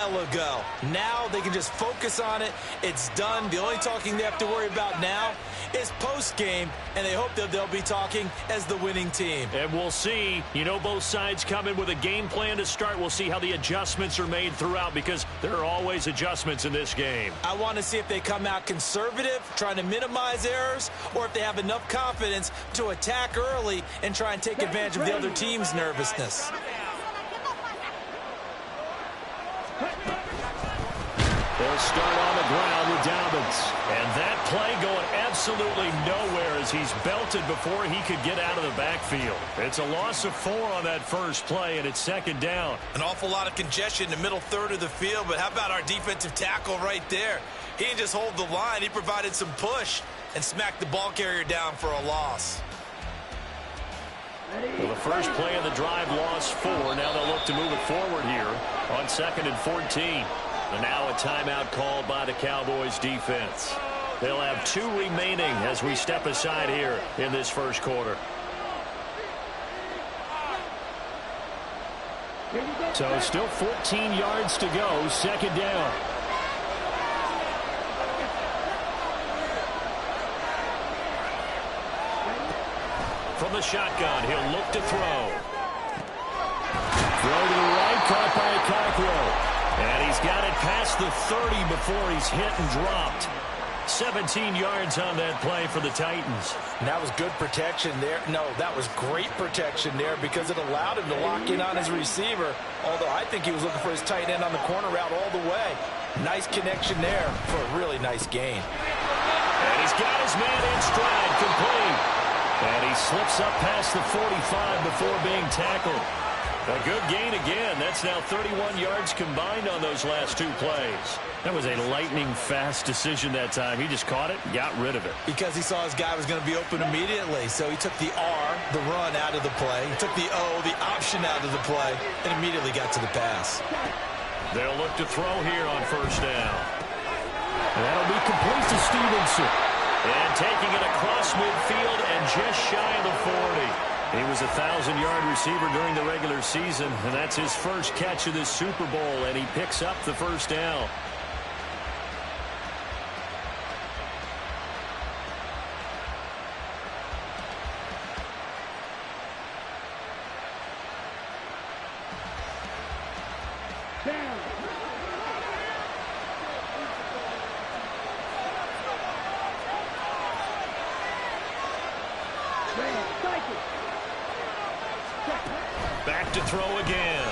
Ago. Now they can just focus on it. It's done. The only talking they have to worry about now is post-game, and they hope that they'll be talking as the winning team. And we'll see. You know, both sides come in with a game plan to start. We'll see how the adjustments are made throughout, because there are always adjustments in this game. I want to see if they come out conservative, trying to minimize errors, or if they have enough confidence to attack early and try and take advantage of the other team's nervousness. They'll start on the ground with Dobbins. And that play going absolutely nowhere as he's belted before he could get out of the backfield. It's a loss of 4 on that first play, and it's second down. An awful lot of congestion in the middle third of the field, but how about our defensive tackle right there? He didn't just hold the line. He provided some push and smacked the ball carrier down for a loss. Well, the first play of the drive lost 4. Now they'll look to move it forward here on 2nd and 14. And now a timeout called by the Cowboys defense. They'll have 2 remaining as we step aside here in this first quarter. So still 14 yards to go, second down. From the shotgun, he'll look to throw. Throw to the right, caught by Cockrell. And he's got it past the 30 before he's hit and dropped. 17 yards on that play for the Titans. And that was good protection there. No, that was great protection there because it allowed him to lock in on his receiver. Although I think he was looking for his tight end on the corner route all the way. Nice connection there for a really nice gain. And he's got his man in stride, complete. And he slips up past the 45 before being tackled. A good gain again. That's now 31 yards combined on those last 2 plays. That was a lightning-fast decision that time. He just caught it and got rid of it. Because he saw his guy was going to be open immediately. So he took the R, the run, out of the play. He took the O, the option, out of the play, and immediately got to the pass. They'll look to throw here on first down. That'll be complete to Stevenson. And taking it across midfield and just shy of the 40. He was a 1,000-yard receiver during the regular season, and that's his first catch of this Super Bowl, and he picks up the first down. Back to throw again.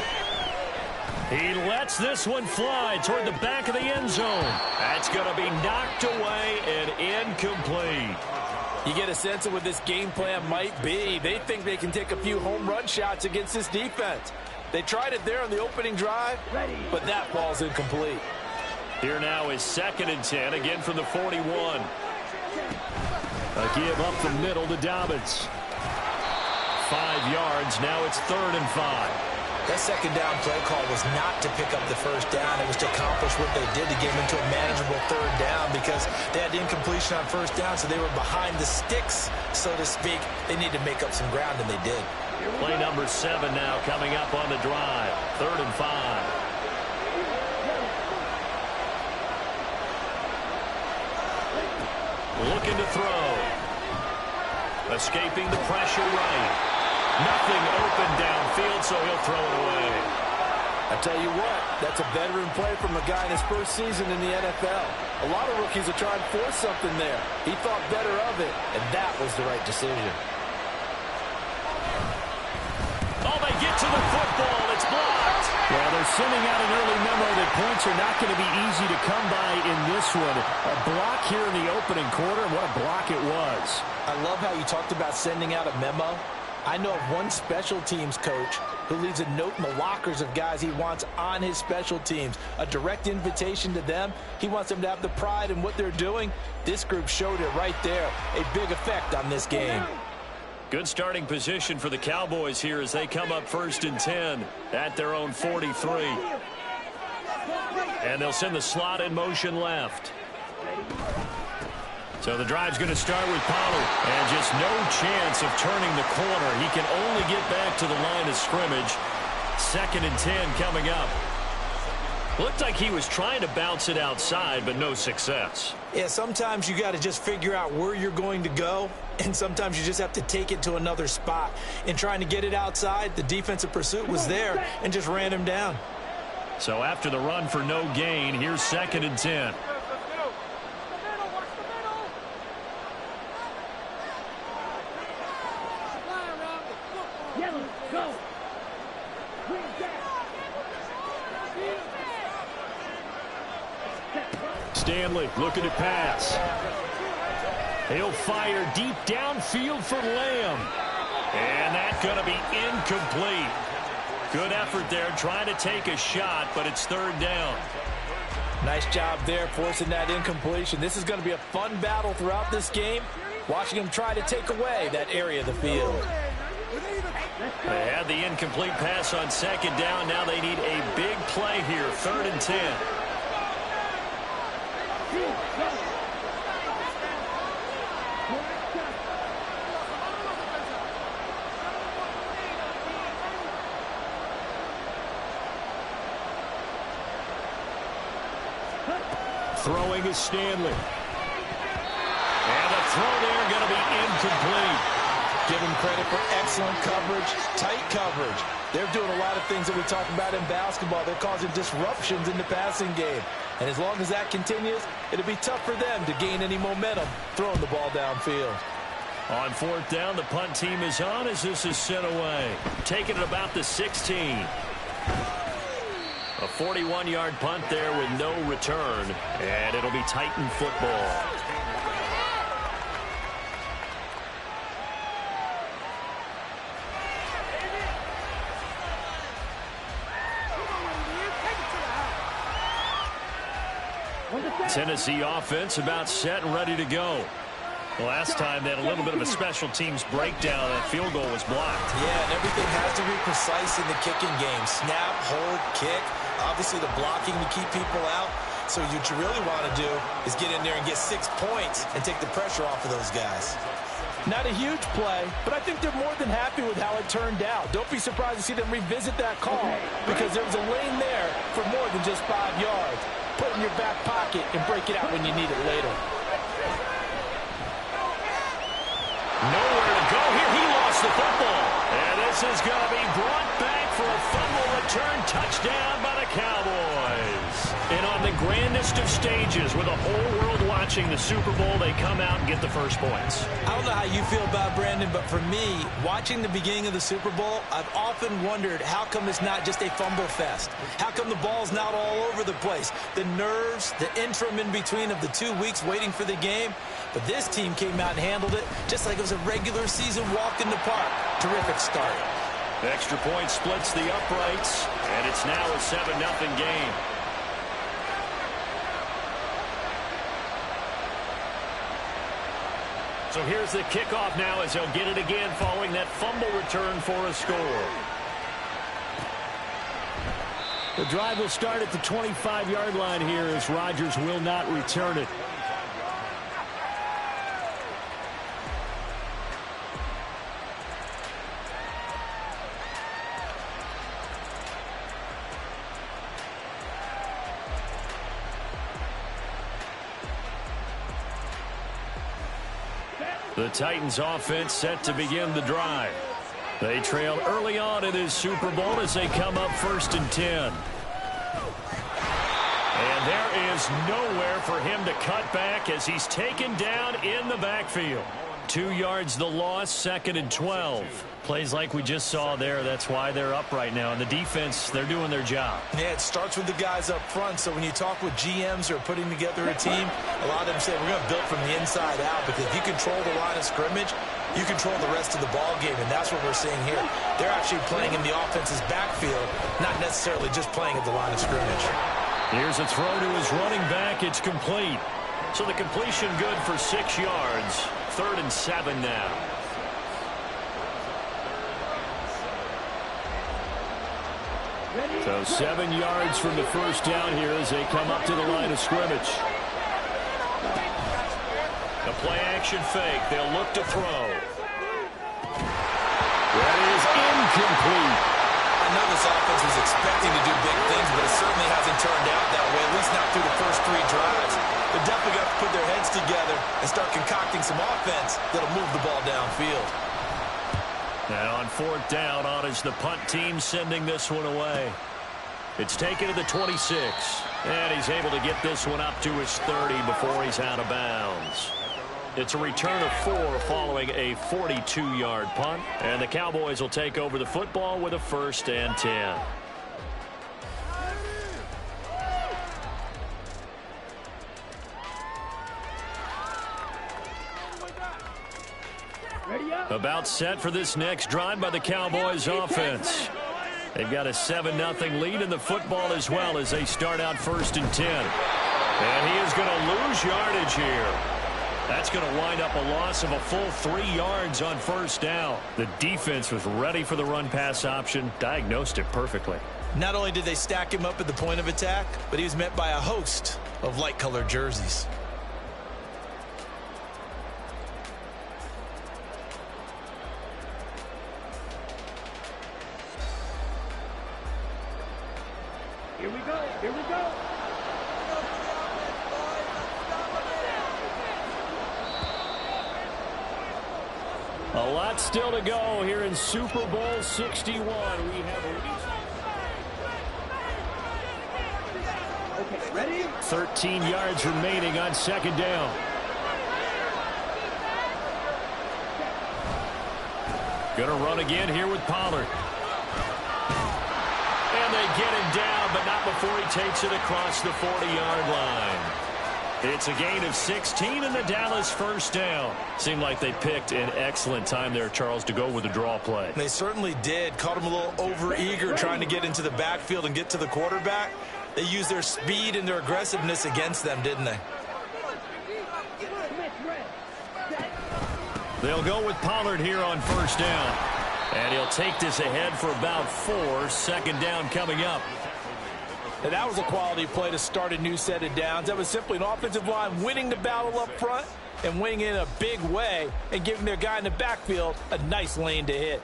He lets this one fly toward the back of the end zone. That's going to be knocked away and incomplete. You get a sense of what this game plan might be. They think they can take a few home run shots against this defense. They tried it there on the opening drive, but that ball's incomplete. Here now is 2nd and 10, again from the 41. A give up the middle to Dobbins. 5 yards. Now it's 3rd and 5. That second down play call was not to pick up the first down. It was to accomplish what they did to get them into a manageable 3rd down because they had incompletion on first down, so they were behind the sticks, so to speak. They needed to make up some ground, and they did. Play number 7 now coming up on the drive. 3rd and 5. Looking to throw. Escaping the pressure right. Nothing open downfield, so he'll throw it away. I tell you what, that's a veteran play from a guy in his first season in the NFL. A lot of rookies are trying to force something there. He thought better of it, and that was the right decision. Oh, they get to the football. It's blocked. Well, they're sending out an early memo that points are not going to be easy to come by in this one. A block here in the opening quarter, and what a block it was. I love how you talked about sending out a memo. I know of one special teams coach who leaves a note in the lockers of guys he wants on his special teams. A direct invitation to them. He wants them to have the pride in what they're doing. This group showed it right there. A big effect on this game. Good starting position for the Cowboys here as they come up 1st and 10 at their own 43. And they'll send the slot in motion left. So the drive's going to start with Pollard, and just no chance of turning the corner. He can only get back to the line of scrimmage. 2nd and 10 coming up. Looked like he was trying to bounce it outside, but no success. Yeah, sometimes you got to just figure out where you're going to go, and sometimes you just have to take it to another spot. In trying to get it outside, the defensive pursuit was there and just ran him down. So after the run for no gain, here's 2nd and 10. Stanley looking to pass. He'll fire deep downfield for Lamb. And that's going to be incomplete. Good effort there trying to take a shot, but it's 3rd down. Nice job there forcing that incompletion. This is going to be a fun battle throughout this game. Watching him try to take away that area of the field. They had the incomplete pass on 2nd down. Now they need a big play here. 3rd and 10. Throwing is Stanley. And the throw there going to be incomplete. Give him credit for excellent coverage, tight coverage. They're doing a lot of things that we talk about in basketball. They're causing disruptions in the passing game. And as long as that continues, it'll be tough for them to gain any momentum throwing the ball downfield. On 4th down, the punt team is on as this is sent away. Taking it about the 16. A 41-yard punt there with no return. And it'll be Titan football. Tennessee offense about set and ready to go. Last time they had a little bit of a special teams breakdown. That field goal was blocked. Yeah, and everything has to be precise in the kicking game. Snap, hold, kick. Obviously the blocking to keep people out. So what you really want to do is get in there and get 6 points and take the pressure off of those guys. Not a huge play, but I think they're more than happy with how it turned out. Don't be surprised to see them revisit that call because there was a lane there for more than just 5 yards. Put it in your back pocket and break it out when you need it later. Nowhere to go here. He lost the football. And this is going to be brought back for a fumble return touchdown by the Cowboys. And on the grandest of stages, with the whole world watching the Super Bowl, they come out and get the first points. I don't know how you feel about Brandon, but for me, watching the beginning of the Super Bowl, I've often wondered how come it's not just a fumble fest? How come the ball's not all over the place? The nerves, the interim in between of the 2 weeks waiting for the game. But this team came out and handled it just like it was a regular season walk in the park. Terrific start. The extra point splits the uprights, and it's now a 7-0 game. So here's the kickoff now as they'll get it again following that fumble return for a score. The drive will start at the 25-yard line here as Rodgers will not return it. The Titans offense set to begin the drive. They trail early on in this Super Bowl as they come up 1st and 10. And there is nowhere for him to cut back as he's taken down in the backfield. 2 yards the loss, 2nd and 12. Plays like we just saw there. That's why they're up right now. And the defense, they're doing their job. Yeah, it starts with the guys up front. So when you talk with GMs who are putting together a team, a lot of them say we're going to build from the inside out because if you control the line of scrimmage, you control the rest of the ball game, and that's what we're seeing here. They're actually playing in the offense's backfield, not necessarily just playing at the line of scrimmage. Here's a throw to his running back. It's complete. So the completion good for 6 yards. 3rd and 7 now. So 7 yards from the first down here as they come up to the line of scrimmage. The play action fake. They'll look to throw. That is incomplete. I I know this offense was expecting to do big things, but it certainly hasn't turned out that way, at least not through the first 3 drives. They've definitely got to put their heads together and start concocting some offense that'll move the ball downfield. And on 4th down, on is the punt team sending this one away. It's taken to the 26, and he's able to get this one up to his 30 before he's out of bounds. It's a return of 4 following a 42-yard punt, and the Cowboys will take over the football with a 1st and 10. About set for this next drive by the Cowboys offense. They've got a 7-0 lead in the football as well as they start out 1st and 10. And he is going to lose yardage here. That's going to wind up a loss of a full 3 yards on 1st down. The defense was ready for the run-pass option, diagnosed it perfectly. Not only did they stack him up at the point of attack, but he was met by a host of light-colored jerseys. Here we go. Here we go. A lot still to go here in Super Bowl 61. We have Okay, ready? 13 yards remaining on 2nd down. Gonna run again here with Pollard. And they get him down, but not before he takes it across the 40-yard line. It's a gain of 16 in the Dallas 1st down. Seemed like they picked an excellent time there, Charles, to go with the draw play. They certainly did. Caught him a little over-eager trying to get into the backfield and get to the quarterback. They used their speed and their aggressiveness against them, didn't they? They'll go with Pollard here on 1st down. And he'll take this ahead for about 4. 2nd down coming up. And that was a quality play to start a new set of downs. That was simply an offensive line winning the battle up front and winning in a big way and giving their guy in the backfield a nice lane to hit.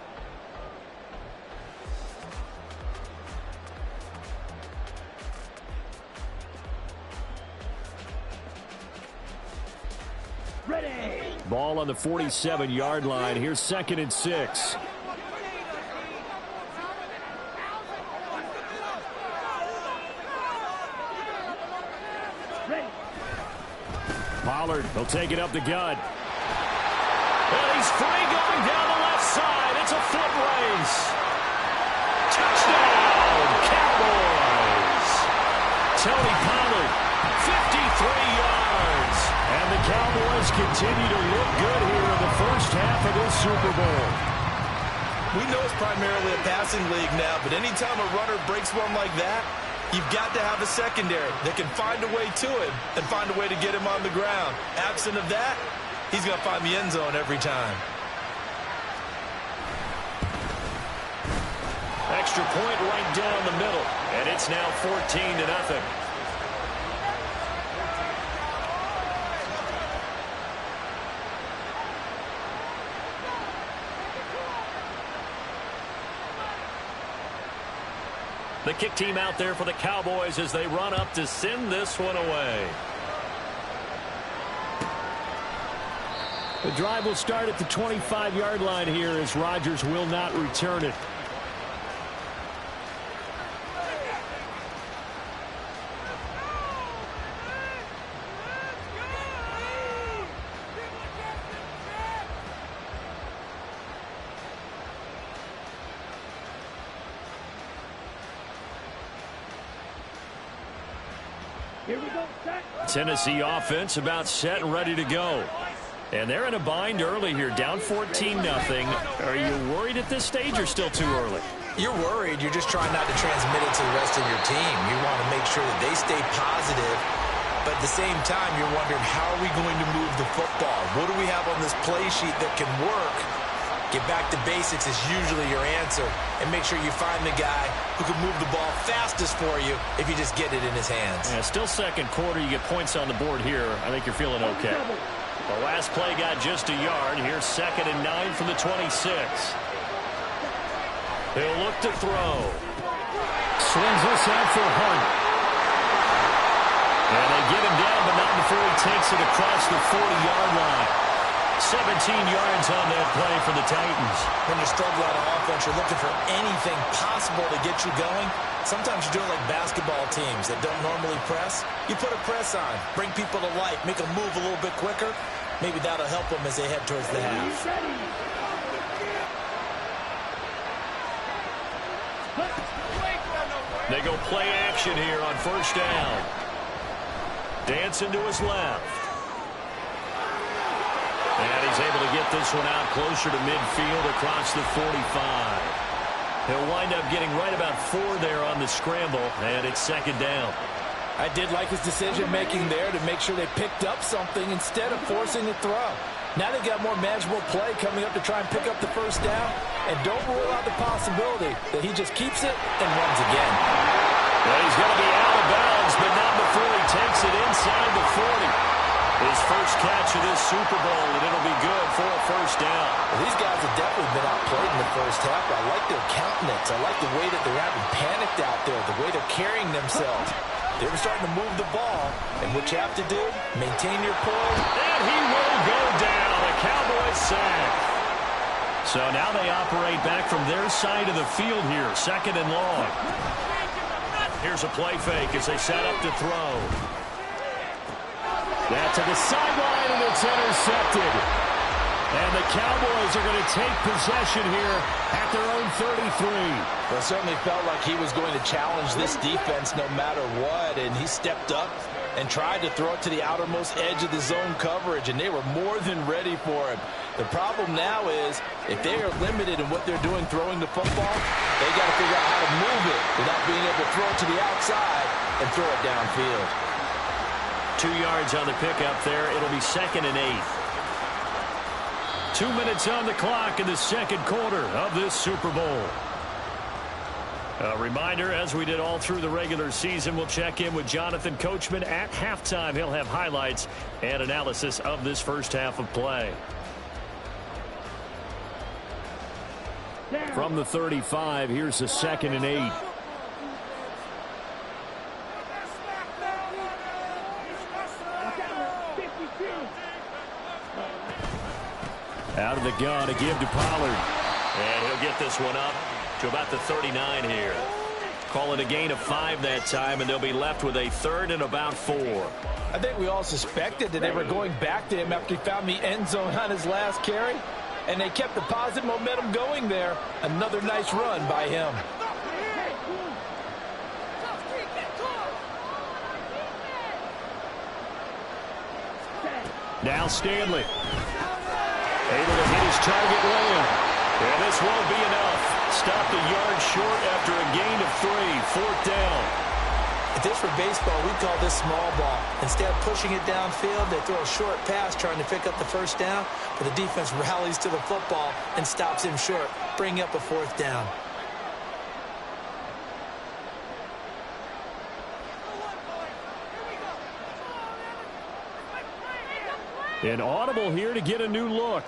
Ready. Ball on the 47-yard line. Here's 2nd and 6. Pollard, he'll take it up the gut. And he's free going down the left side. It's a foot race. Touchdown, Cowboys. Tony Pollard, 53 yards. And the Cowboys continue to look good here in the 1st half of this Super Bowl. We know it's primarily a passing league now, but anytime a runner breaks one like that, you've got to have a secondary that can find a way to him and find a way to get him on the ground. Absent of that, he's going to find the end zone every time. Extra point right down the middle, and it's now 14-0. The kick team out there for the Cowboys as they run up to send this one away. The drive will start at the 25-yard line here as Rodgers will not return it. Here we go. Set. Tennessee offense about set and ready to go. And they're in a bind early here, down 14-0. Are you worried at this stage or still too early? You're worried. You're just trying not to transmit it to the rest of your team. You want to make sure that they stay positive, but at the same time, you're wondering, how are we going to move the football? What do we have on this play sheet that can work? Get back to basics is usually your answer, and make sure you find the guy who can move the ball fastest for you if you just get it in his hands. Yeah, still 2nd quarter. You get points on the board here. I think you're feeling okay. The last play got just a yard. Here's 2nd and 9 from the 26. He'll look to throw. Slings this out for Hunt. And they get him down, but not before he takes it across the 40-yard line. 17 yards on that play for the Titans. When you struggle out of offense, you're looking for anything possible to get you going. Sometimes you're doing like basketball teams that don't normally press. You put a press on, bring people to life, make them move a little bit quicker. Maybe that'll help them as they head towards the half. They go play action here on first down. Dancing to his left. And he's able to get this one out closer to midfield across the 45. He'll wind up getting right about 4 there on the scramble, and it's second down. I did like his decision-making there to make sure they picked up something instead of forcing a throw. Now they got more manageable play coming up to try and pick up the first down, and don't rule out the possibility that he just keeps it and runs again. Well, he's going to be out of bounds, but not before he takes it inside the 40. His first catch of this Super Bowl, and it'll be good for a first down. Well, these guys have definitely been outplayed in the first half. I like their countenance. I like the way that they're having panicked out there, the way they're carrying themselves. They were starting to move the ball, and what you have to do, maintain your poise. And he will go down. A Cowboys sack. So now they operate back from their side of the field here, second and long. Here's a play fake as they set up to throw. That to the sideline, and it's intercepted. And the Cowboys are going to take possession here at their own 33. Well, it certainly felt like he was going to challenge this defense no matter what, and he stepped up and tried to throw it to the outermost edge of the zone coverage, and they were more than ready for him. The problem now is if they are limited in what they're doing throwing the football, they got to figure out how to move it without being able to throw it to the outside and throw it downfield. 2 yards on the pickup there. It'll be second and 8. 2 minutes on the clock in the second quarter of this Super Bowl. A reminder, as we did all through the regular season, we'll check in with Jonathan Coachman at halftime. He'll have highlights and analysis of this first half of play. From the 35, here's the second and 8. Out of the gun, a give to Pollard. And he'll get this one up to about the 39 here. Call it a gain of 5 that time, and they'll be left with a third and about 4. I think we all suspected that they were going back to him after he found the end zone on his last carry, and they kept the positive momentum going there. Another nice run by him. Now Stanley. Able to hit his target William. And this won't be enough. Stopped a yard short after a gain of 3. Fourth down. If this were baseball, we'd call this small ball. Instead of pushing it downfield, they throw a short pass trying to pick up the first down, but the defense rallies to the football and stops him short, bringing up a fourth down. An audible here to get a new look.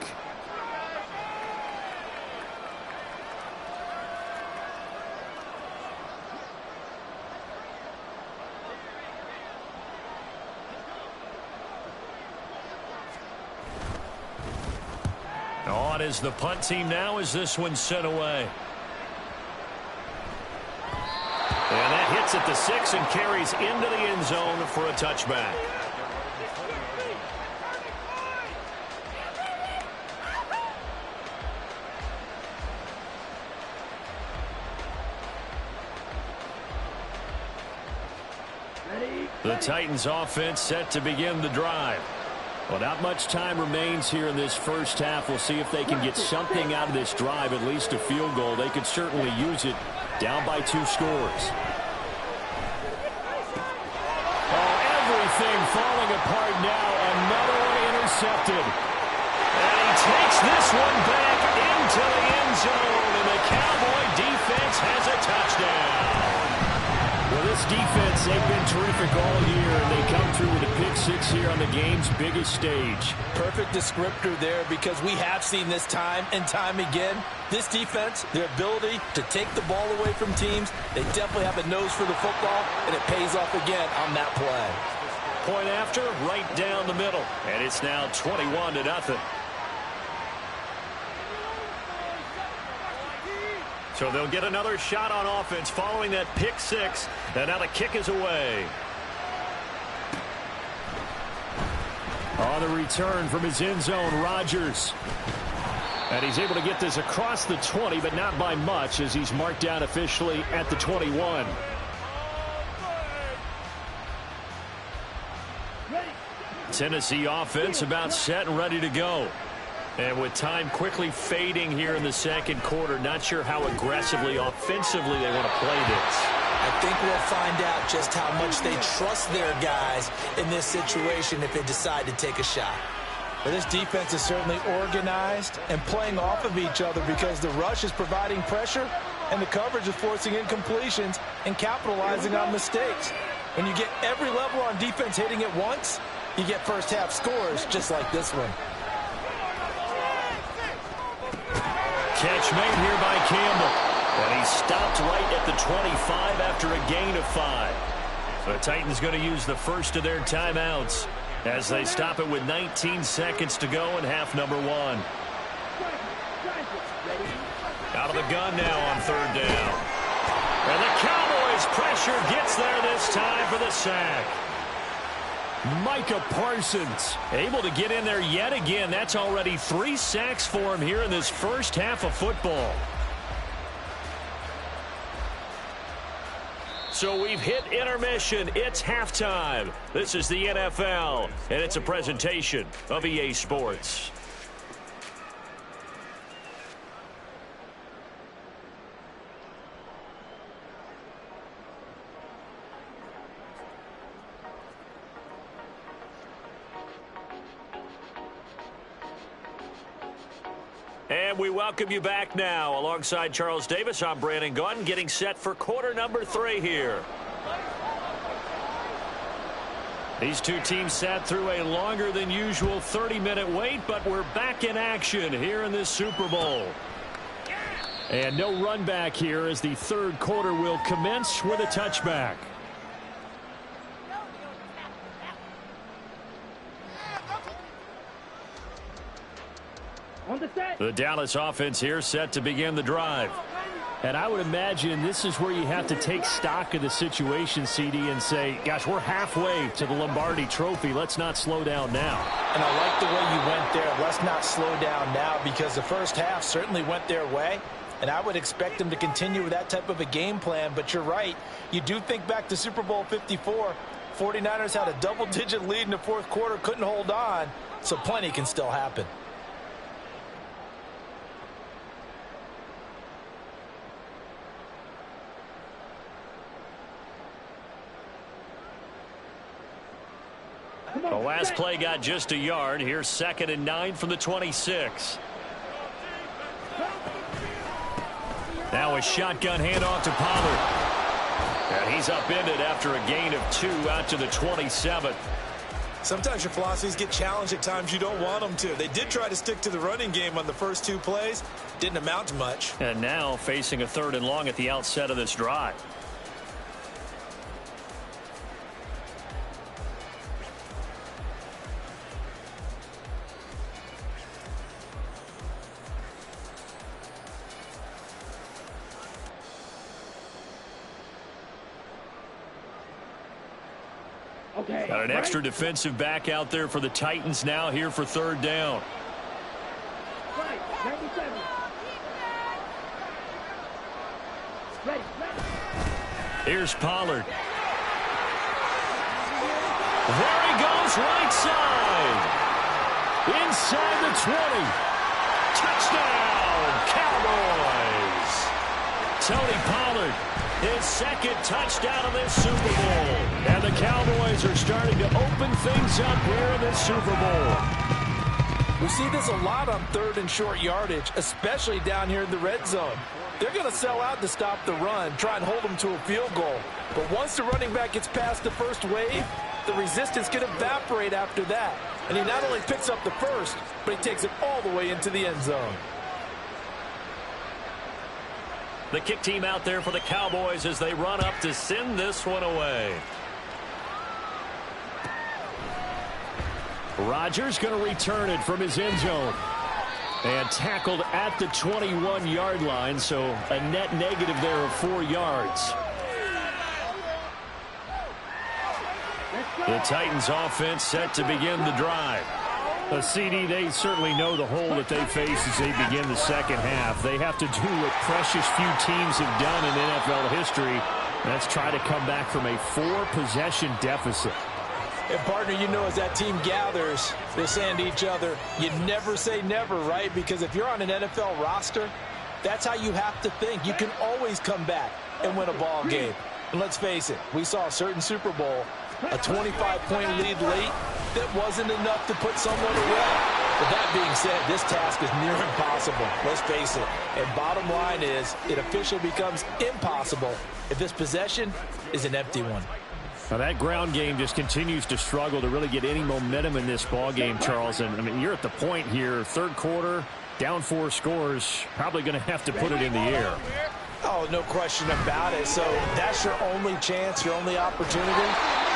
On is the punt team now as this one's sent away. And that hits at the 6 and carries into the end zone for a touchback. The Titans offense set to begin the drive. Well, not much time remains here in this first half. We'll see if they can get something out of this drive, at least a field goal. They could certainly use it down by 2 scores. Oh, everything falling apart now. Another one intercepted. And he takes this one back into the end zone, and the Cowboy defense has a touchdown. Well, this this defense, they've been terrific all year, and they come through with a pick six here on the game's biggest stage. Perfect descriptor there, because we have seen this time and time again. This defense, their ability to take the ball away from teams, they definitely have a nose for the football, and it pays off again on that play. Point after, right down the middle, and it's now 21-0. So they'll get another shot on offense following that pick six. And now the kick is away. On the return from his end zone, Rodgers. And he's able to get this across the 20, but not by much, as he's marked down officially at the 21. Tennessee offense about set and ready to go. And with time quickly fading here in the second quarter, not sure how aggressively, offensively they want to play this. I think we'll find out just how much they trust their guys in this situation if they decide to take a shot. But this defense is certainly organized and playing off of each other, because the rush is providing pressure and the coverage is forcing incompletions and capitalizing on mistakes. When you get every level on defense hitting at once, you get first half scores just like this one. Catch made here by Campbell. And he stopped right at the 25 after a gain of 5. So the Titans going to use the first of their timeouts as they stop it with 19 seconds to go in half number 1. Out of the gun now on third down. And the Cowboys pressure gets there this time for the sack. Micah Parsons able to get in there yet again. That's already 3 sacks for him here in this first half of football. So we've hit intermission. It's halftime. This is the NFL, and it's a presentation of EA Sports. And we welcome you back now. Alongside Charles Davis, I'm Brandon Gaudin, getting set for quarter number 3 here. These two teams sat through a longer than usual 30-minute wait, but we're back in action here in this Super Bowl. And no run back here, as the third quarter will commence with a touchback. The Dallas offense here set to begin the drive. And I would imagine this is where you have to take stock of the situation, CD, and say, gosh, we're halfway to the Lombardi Trophy. Let's not slow down now. And I like the way you went there. Let's not slow down now, because the first half certainly went their way. And I would expect them to continue with that type of a game plan. But you're right. You do think back to Super Bowl 54. 49ers had a double-digit lead in the fourth quarter, couldn't hold on. So plenty can still happen. The last play got just a yard. Here's 2nd and 9 from the 26. Now a shotgun handoff to Pollard. And he's upended after a gain of 2 out to the 27. Sometimes your philosophies get challenged at times you don't want them to. They did try to stick to the running game on the first 2 plays. Didn't amount to much. And now facing a 3rd and long at the outset of this drive. Got an extra defensive back out there for the Titans now here for 3rd down. Here's Pollard. There he goes, right side. Inside the 20. Touchdown, Cowboys. Tony Pollard, his 2nd touchdown of this Super Bowl. And the Cowboys are starting to open things up here in this Super Bowl. We see this a lot on 3rd and short yardage, especially down here in the red zone. They're going to sell out to stop the run, try and hold them to a field goal. But once the running back gets past the first wave, the resistance can evaporate after that. And he not only picks up the first, but he takes it all the way into the end zone. The kick team out there for the Cowboys as they run up to send this one away. Rodgers going to return it from his end zone. And tackled at the 21-yard line, so a net negative there of 4 yards. The Titans offense set to begin the drive. CD, they certainly know the hole that they face as they begin the second half. They have to do what precious few teams have done in NFL history. That's try to come back from a 4-possession deficit. And, partner, you know, as that team gathers, they're saying to each other, you never say never, right? Because if you're on an NFL roster, that's how you have to think. You can always come back and win a ball game. And let's face it, we saw a certain Super Bowl, a 25-point lead late that wasn't enough to put someone away. But that being said, this task is near impossible. Let's face it. And bottom line is, it officially becomes impossible if this possession is an empty one. Now that ground game just continues to struggle to really get any momentum in this ball game, Charles. And I mean, you're at the point here, third quarter, down 4 scores, probably going to have to put it in the air. Oh, no question about it. So that's your only chance, your only opportunity.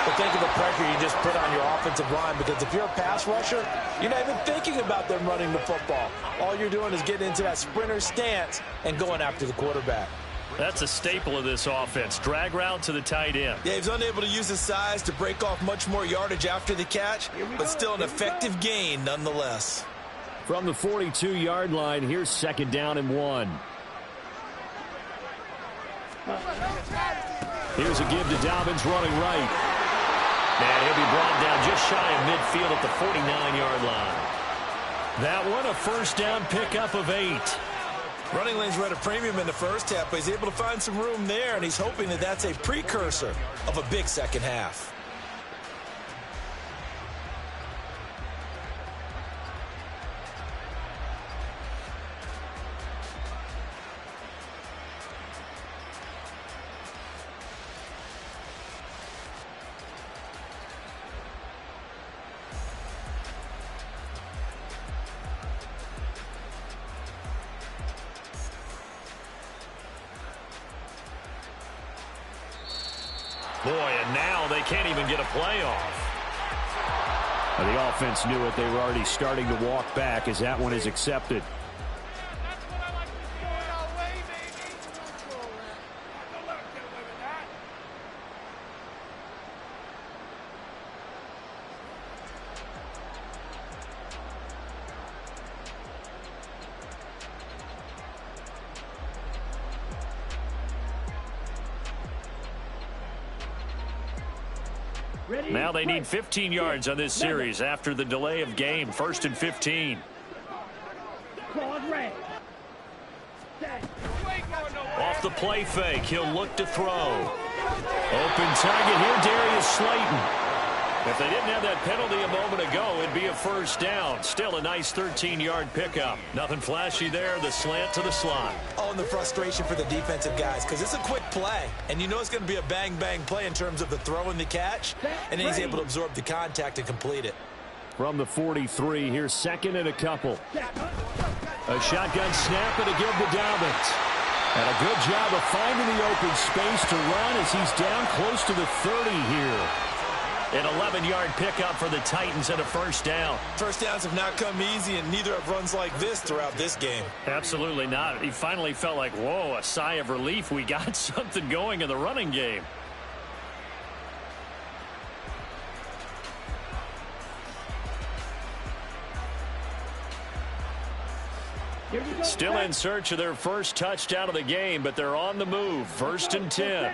But think of the pressure you just put on your offensive line, because if you're a pass rusher, you're not even thinking about them running the football. All you're doing is getting into that sprinter stance and going after the quarterback. That's a staple of this offense. Drag route to the tight end. Yeah, he's unable to use his size to break off much more yardage after the catch, but still an effective gain nonetheless. From the 42-yard line, here's 2nd down and 1. Here's a give to Dobbins running right. And he'll be brought down just shy of midfield at the 49-yard line. That one, a first down pickup of 8. Running lanes were at a premium in the first half, but he's able to find some room there, and he's hoping that that's a precursor of a big second half. Boy, and now they can't even get a play off. The offense knew it. They were already starting to walk back as that one is accepted. Now they need 15 yards on this series after the delay of game. 1st and 15. Off the play fake, he'll look to throw. Open target here, Darius Slayton. If they didn't have that penalty a moment ago, it'd be a first down. Still a nice 13-yard pickup. Nothing flashy there, the slant to the slot. Oh, and the frustration for the defensive guys, because it's a quick play, and you know it's going to be a bang-bang play in terms of the throw and the catch, and then he's able to absorb the contact and complete it. From the 43, here's 2nd and a couple. A shotgun snap and a give to Dobbins. And a good job of finding the open space to run as he's down close to the 30 here. An 11-yard pickup for the Titans and a first down. First downs have not come easy, and neither have runs like this throughout this game. Absolutely not. He finally felt like, whoa, a sigh of relief. We got something going in the running game. Still in search of their first touchdown of the game, but they're on the move. 1st and 10.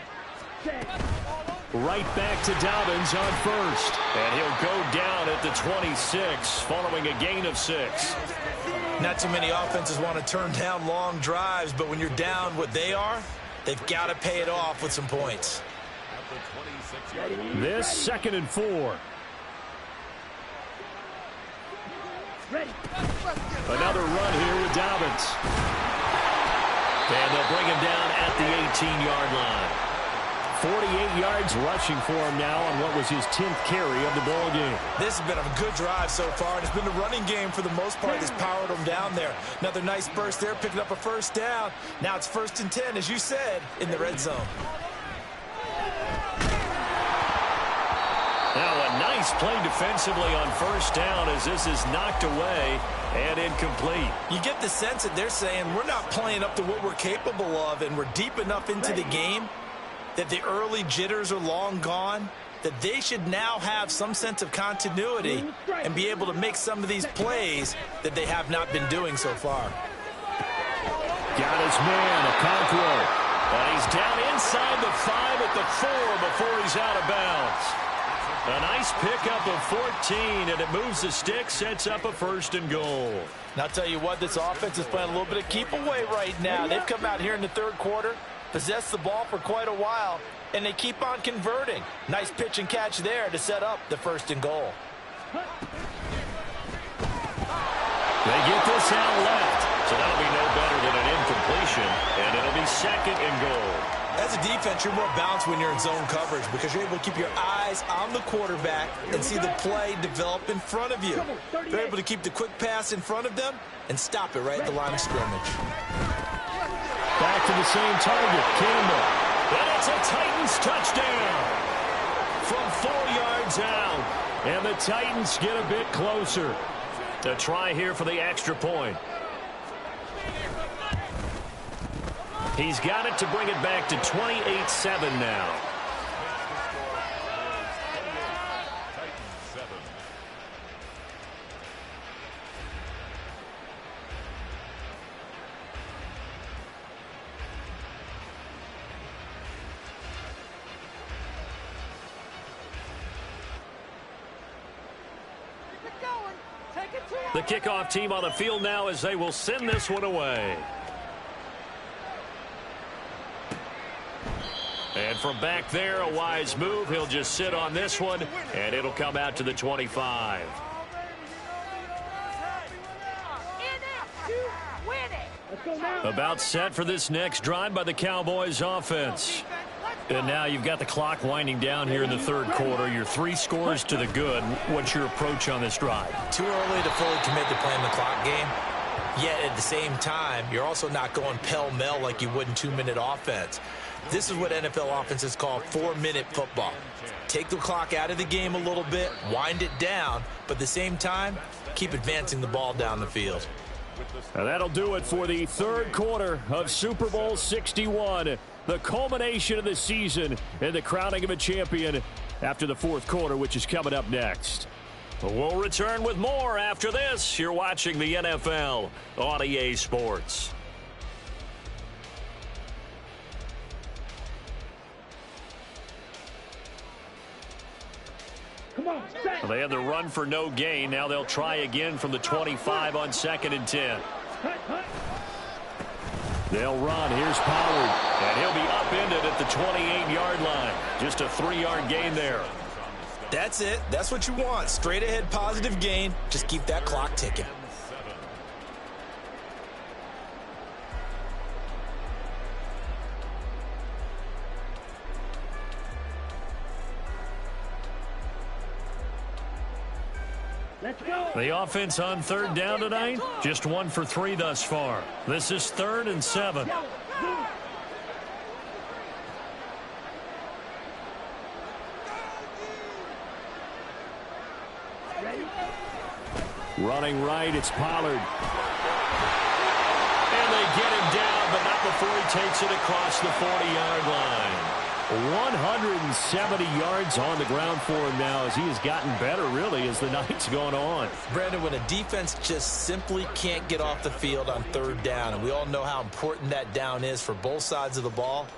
Right back to Dobbins on 1st. And he'll go down at the 26 following a gain of 6. Not too many offenses want to turn down long drives, but when you're down what they are, they've got to pay it off with some points. This 2nd and 4. Ready. Another run here with Dobbins. And they'll bring him down at the 18-yard line. 48 yards rushing for him now on what was his 10th carry of the ball game. This has been a good drive so far, and it's been the running game for the most part that's powered them down there. Another nice burst there, picking up a first down. Now it's 1st and 10, as you said, in the red zone. Now a nice play defensively on first down as this is knocked away and incomplete. You get the sense that they're saying we're not playing up to what we're capable of, and we're deep enough into the game that the early jitters are long gone, that they should now have some sense of continuity and be able to make some of these plays that they have not been doing so far. Got his man, Okonkwo. And he's down inside the 5 at the 4 before he's out of bounds. A nice pickup of 14, and it moves the stick, sets up a 1st and goal. And I'll tell you what, this offense is playing a little bit of keep away right now. They've come out here in the 3rd quarter, possessed the ball for quite a while, and they keep on converting. Nice pitch and catch there to set up the 1st and goal. They get this out left, so that'll be no better than an incompletion, and it'll be 2nd and goal. As a defense, you're more balanced when you're in zone coverage because you're able to keep your eyes on the quarterback and see the play develop in front of you. They're able to keep the quick pass in front of them and stop it right at the line of scrimmage. Back to the same target, Campbell. And it's a Titans touchdown from 4 yards out. And the Titans get a bit closer. A try here for the extra point. He's got it to bring it back to 28-7 now. The kickoff team on the field now as they will send this one away. And from back there, a wise move. He'll just sit on this one, and it'll come out to the 25. About set for this next drive by the Cowboys offense. And now you've got the clock winding down here in the 3rd quarter. You're 3 scores to the good. What's your approach on this drive? Too early to fully commit to playing the clock game. Yet at the same time, you're also not going pell-mell like you would in 2-minute offense. This is what NFL offenses call 4-minute football. Take the clock out of the game a little bit, wind it down, but at the same time, keep advancing the ball down the field. And that'll do it for the 3rd quarter of Super Bowl 61. The culmination of the season and the crowning of a champion after the 4th quarter, which is coming up next. We'll return with more after this. You're watching the NFL on EA Sports. They had the run for no gain. Now they'll try again from the 25 on 2nd and 10. They'll run. Here's Pollard. And he'll be upended at the 28-yard line. Just a 3-yard gain there. That's it. That's what you want. Straight ahead positive gain. Just keep that clock ticking. The offense on 3rd down tonight, just 1 for 3 thus far. This is 3rd and 7. Running right, it's Pollard. And they get him down, but not before he takes it across the 40-yard line. 170 yards on the ground for him now as he has gotten better, really, as the night's gone on. Brandon, when a defense just simply can't get off the field on 3rd down, and we all know how important that down is for both sides of the ball,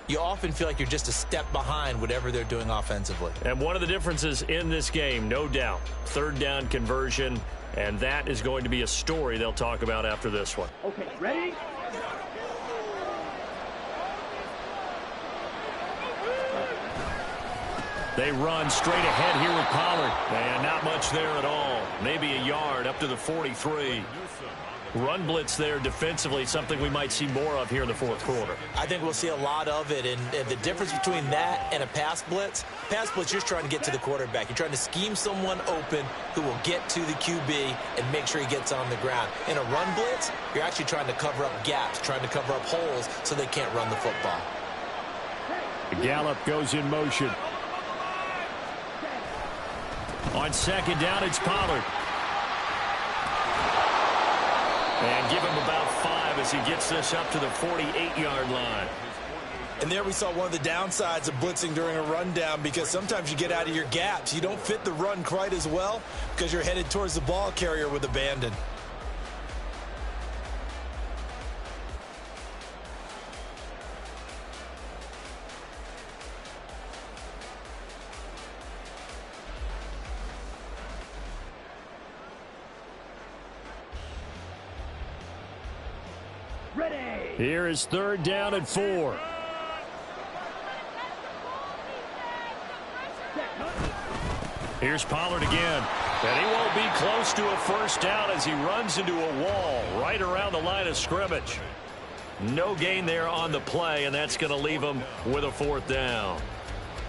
you often feel like you're just a step behind whatever they're doing offensively. And one of the differences in this game, no doubt, 3rd down conversion, and that is going to be a story they'll talk about after this one. Okay, ready? They run straight ahead here with Pollard. And not much there at all. Maybe a yard up to the 43. Run blitz there defensively, something we might see more of here in the fourth quarter. I think we'll see a lot of it, and the difference between that and a pass blitz, you're just trying to get to the quarterback. You're trying to scheme someone open who will get to the QB and make sure he gets on the ground. In a run blitz, you're actually trying to cover up gaps, trying to cover up holes so they can't run the football. Gallup goes in motion. On second down, it's Pollard. And give him about 5 as he gets this up to the 48-yard line. And there we saw one of the downsides of blitzing during a rundown, because sometimes you get out of your gaps. You don't fit the run quite as well because you're headed towards the ball carrier with abandon. Here is third down and 4. Here's Pollard again. And he won't be close to a first down as he runs into a wall right around the line of scrimmage. No gain there on the play, and that's going to leave him with a fourth down.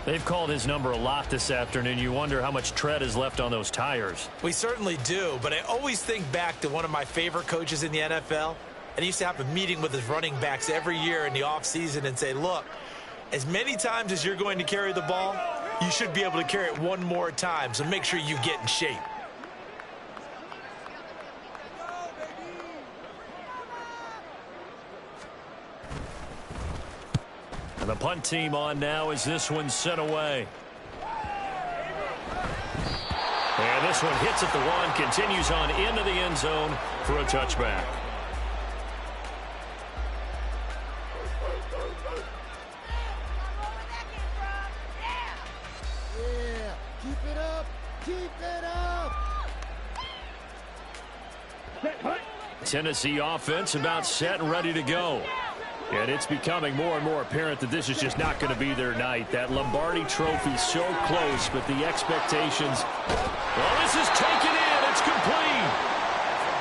They've called his number a lot this afternoon. You wonder how much tread is left on those tires. We certainly do, but I always think back to one of my favorite coaches in the NFL. And he used to have a meeting with his running backs every year in the offseason and say, look, as many times as you're going to carry the ball, you should be able to carry it one more time, so make sure you get in shape. And the punt team on now as this one's sent away. And this one hits at the 1, continues on into the end zone for a touchback. Tennessee offense about set and ready to go. And it's becoming more and more apparent that this is just not going to be their night. That Lombardi trophy so close, but the expectations. Well, this is taken in. It's complete.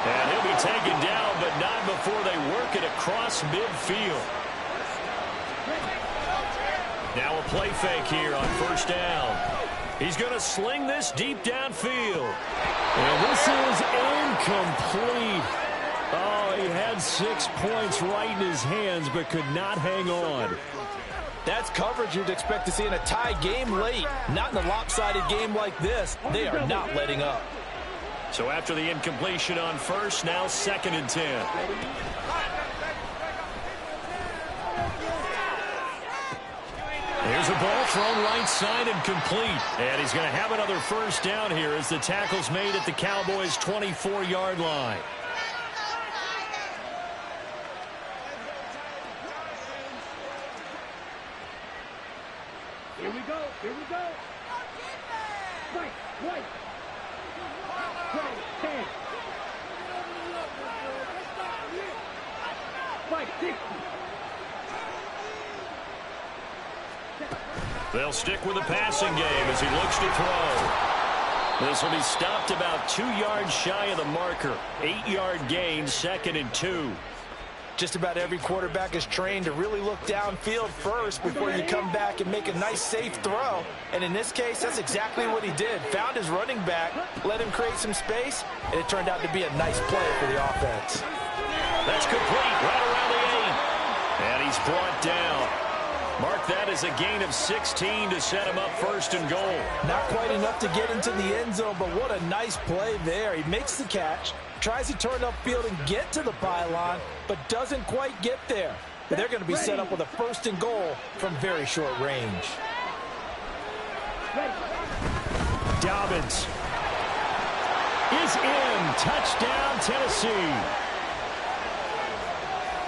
And he'll be taken down, but not before they work it across midfield. Now a play fake here on first down. He's going to sling this deep downfield. And this is incomplete. Oh, he had 6 points right in his hands, but could not hang on. That's coverage you'd expect to see in a tie game late. Not in a lopsided game like this. They are not letting up. So after the incompletion on first, now 2nd and 10. Here's a ball thrown right side and complete. And he's going to have another first down here as the tackle's made at the Cowboys' 24-yard line. Here we go. Here we go. Right. Right. 10. 5-60. They'll stick with the passing game as he looks to throw. This will be stopped about 2 yards shy of the marker. 8-yard gain, 2nd and 2. Just about every quarterback is trained to really look downfield first before you come back and make a nice, safe throw. And in this case, that's exactly what he did. Found his running back, let him create some space, and it turned out to be a nice play for the offense. That's complete right around the 8. And he's brought down. Mark that as a gain of 16 to set him up 1st and goal. Not quite enough to get into the end zone, but what a nice play there. He makes the catch, tries to turn upfield and get to the pylon, but doesn't quite get there. But they're going to be set up with a 1st and goal from very short range. Dobbins is in. Touchdown, Tennessee.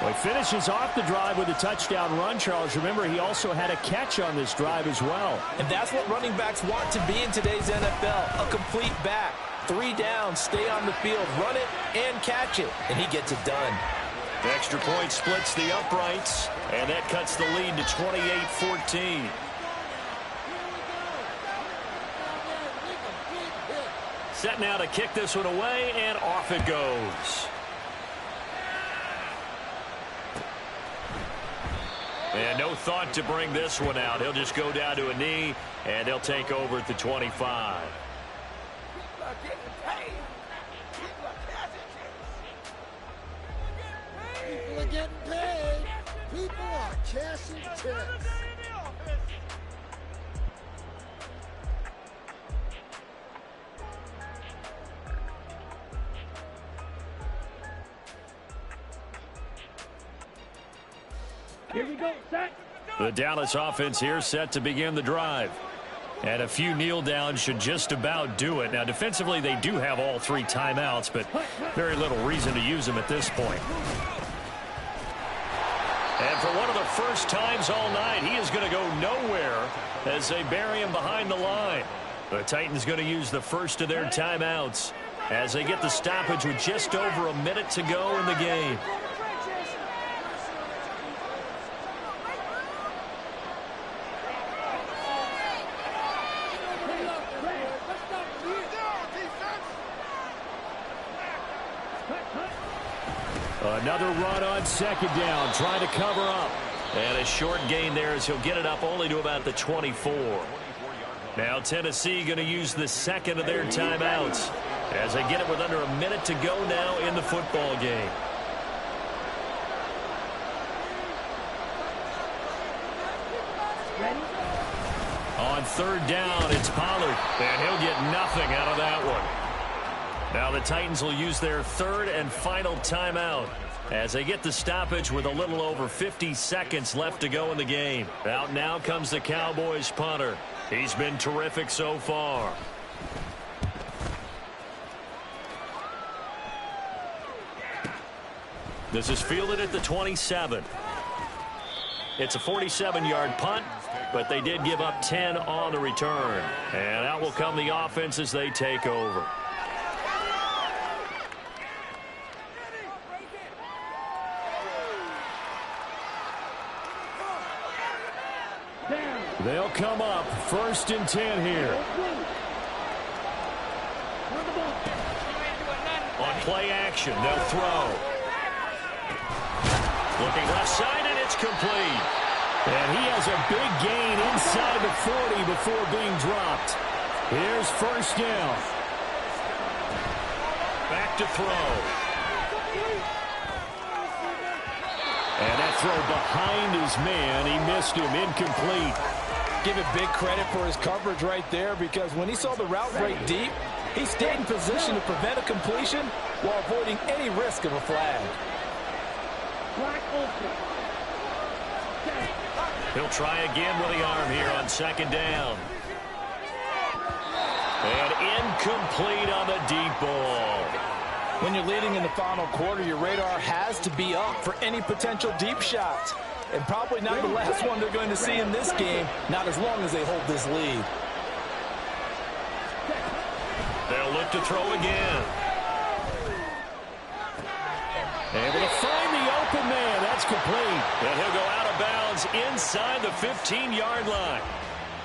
Well, he finishes off the drive with a touchdown run, Charles. Remember, he also had a catch on this drive as well. And that's what running backs want to be in today's NFL, a complete back. 3 downs, stay on the field, run it, and catch it. And he gets it done. The extra point splits the uprights, and that cuts the lead to 28-14. set now to kick this one away, and off it goes. And no thought to bring this one out. He'll just go down to a knee, and they'll take over at the 25. People are getting paid. People are cashing checks. Here we go, set. The Dallas offense here set to begin the drive. And a few kneel downs should just about do it. Now, defensively, they do have all 3 timeouts, but very little reason to use them at this point. And for one of the first times all night, he is going to go nowhere as they bury him behind the line. The Titans going to use the first of their timeouts as they get the stoppage with just over a minute to go in the game. Another run on second down, trying to cover up. And a short gain there as he'll get it up only to about the 24. Now Tennessee going to use the second of their timeouts as they get it with under a minute to go now in the football game. On third down, it's Pollard, and he'll get nothing out of that one. Now the Titans will use their third and final timeout as they get the stoppage with a little over 50 seconds left to go in the game. Out now comes the Cowboys punter. He's been terrific so far. This is fielded at the 27. It's a 47-yard punt, but they did give up 10 on the return. And out will come the offense as they take over. They'll come up 1st and 10 here. On play action, they'll throw. Looking left side, and it's complete. And he has a big gain inside the 40 before being dropped. Here's 1st down. Back to throw. And that throw behind his man, he missed him, incomplete. Give it big credit for his coverage right there, because when he saw the route break deep, he stayed in position to prevent a completion while avoiding any risk of a flag. He'll try again with the arm here on 2nd down. And incomplete on the deep ball. When you're leading in the final quarter, your radar has to be up for any potential deep shots. And probably not the last one they're going to see in this game, not as long as they hold this lead. They'll look to throw again. Able to find the open man. That's complete. And he'll go out of bounds inside the 15-yard line.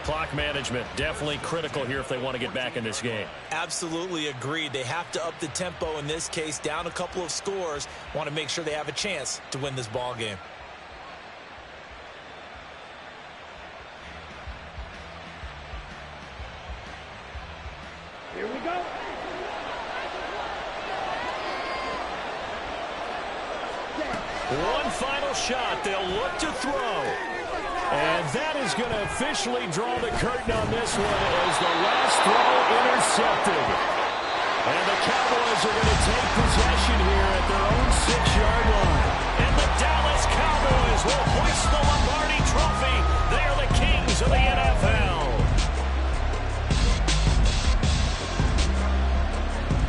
Clock management definitely critical here if they want to get back in this game. Absolutely agreed. They have to up the tempo in this case, down a couple of scores. Want to make sure they have a chance to win this ball game. Here we go. One final shot. They'll look to throw. And that is going to officially draw the curtain on this one as the last throw intercepted. And the Cowboys are going to take possession here at their own 6-yard line. And the Dallas Cowboys will hoist the Lombardi Trophy. They are the kings of the NFL.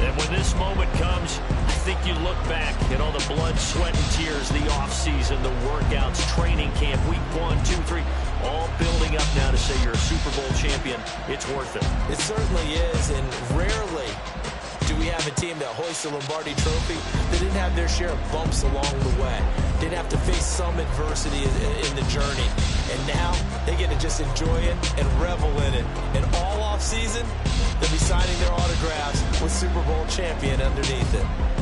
And when this moment comes, I think you look back at all the blood, sweat, and tears, the offseason, the workouts, training camp, week 1, 2, 3, all building up now to say you're a Super Bowl champion. It's worth it. It certainly is, and rarely do we have a team that hoists the Lombardi Trophy that didn't have their share of bumps along the way. Didn't have to face some adversity in the journey. And now they get to just enjoy it and revel in it. And all offseason, they'll be signing their autographs with Super Bowl champion underneath it.